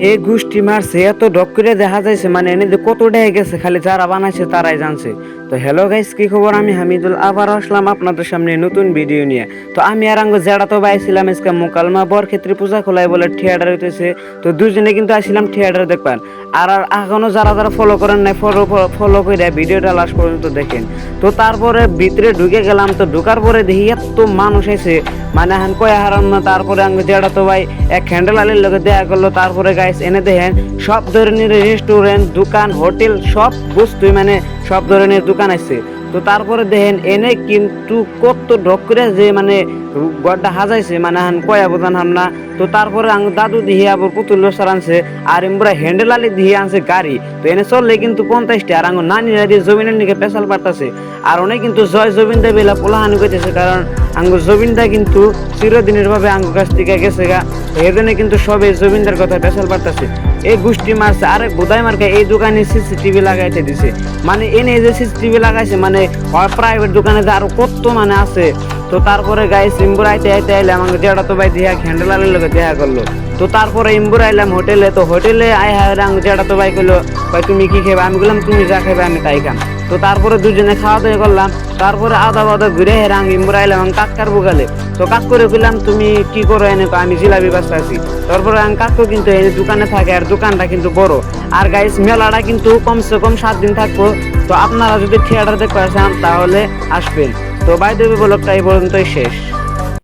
এই গোষ্ঠী মারছে এত ডক করে দেখা যাইছে, মানে এনে যে কত ডেহে গেছে খালি যারা বানাইছে তারাই জানছে। তো হ্যালো গাইস, কি খবর? আমি হামিদুল আবার আসলাম আপনাদের সামনে নতুন ভিডিও নিয়ে। তো আমি আর আঙ্গ জেডা তো বাইছিলাম আজকে মোকালমা বরক্ষেত্রী পূজা খোলায় বলে থিয়েটার হইতেছে। তো দুজনে কিন্তু আসছিলাম থিয়েটার দেখবেন। আর আর এখনো যারা যারা ফলো করেন নাই ফলো করে ভিডিওটা লাস্ট পর্যন্ত দেখেন। তো তারপরে ভিতরে ঢুকে গেলাম, তো ঢুকার পরে দেখি এত মানুষ আছে, মানে হান কয়ে হারাম না। তারপরে আঙ্গ জেডা তো ভাই এক হ্যান্ডেল আলির লোকে দেখা করলো। তারপরে গাইস এনে দেখেন সব ধরনের রেস্টুরেন্ট, দোকান, হোটেল সব বস্তুই, মানে সব ধরনের দোকান আছে। তো তারপরে দেখেন এনে কিন্তু কত ঢক করে যে মানে গড়টা হাজাইছে, মানে হান কয়া বোঝান হাম না। তো তারপরে আঙ্গ দাদু দিয়ে আবার পুতুল সার আনছে, আর এমরা হ্যান্ডেল আলি দিয়ে আনছে গাড়ি। তো এনে চললে কিন্তু 50টা, আর আঙ্গ নানিরা দিয়ে জমিনের নিকে পেশাল পারতাছে। আর অনেক কিন্তু জয় জবিনদা বেলা পোলাহানি করতেছে, কারণ আঙ্গ জবিনদা কিন্তু চিরদিনের ভাবে আঙ্গ কাছ থেকে গেছে গা। তো এই জন্য কিন্তু সবে জমিনদার কথা পেশাল পারতাছে। এই গোষ্ঠী মারছে আরে বোধাই মার্কা এই দোকানে সিসিটিভি লাগাইতে দিছে, মানে এনে যে সিসিটিভি লাগাইছে, মানে প্রাইভেট দোকানে যে আরো কত মানে আছে। তো তারপরে গাইস ইম্বুর আইতে আইতে আইলাম, আমাকে যেটা তো ভাই দেখা হ্যান্ডেলারের লোকে দেখা করলো। তো তারপরে ইম্বুর আইলাম হোটেলে। তো হোটেলে আয় হায় যেটা তো ভাই কইলো, ভাই তুমি কি খেবে? আমি বললাম তুমি যা খাবে আমি তাই খাম। তো তারপরে দুজনে খাওয়া দাওয়া করলাম। তারপরে আদা বাদা ঘুরে হেরাং ইম্বুর আইলাম আমি কাক্কার বুকালে। তো কাক করে কইলাম তুমি কি করো? এনে আমি জিলাপি বাস্তা আছি। তারপরে আমি কাকু কিন্তু এই দোকানে থাকে, আর দোকানটা কিন্তু বড়। আর গাইস মেলাটা কিন্তু কমসে কম 7 দিন থাকবো। তো আপনারা যদি থিয়েটার দেখতে আসেন তাহলে আসবেন। তো বাই দেবে ব্লগটা এই পর্যন্তই শেষ।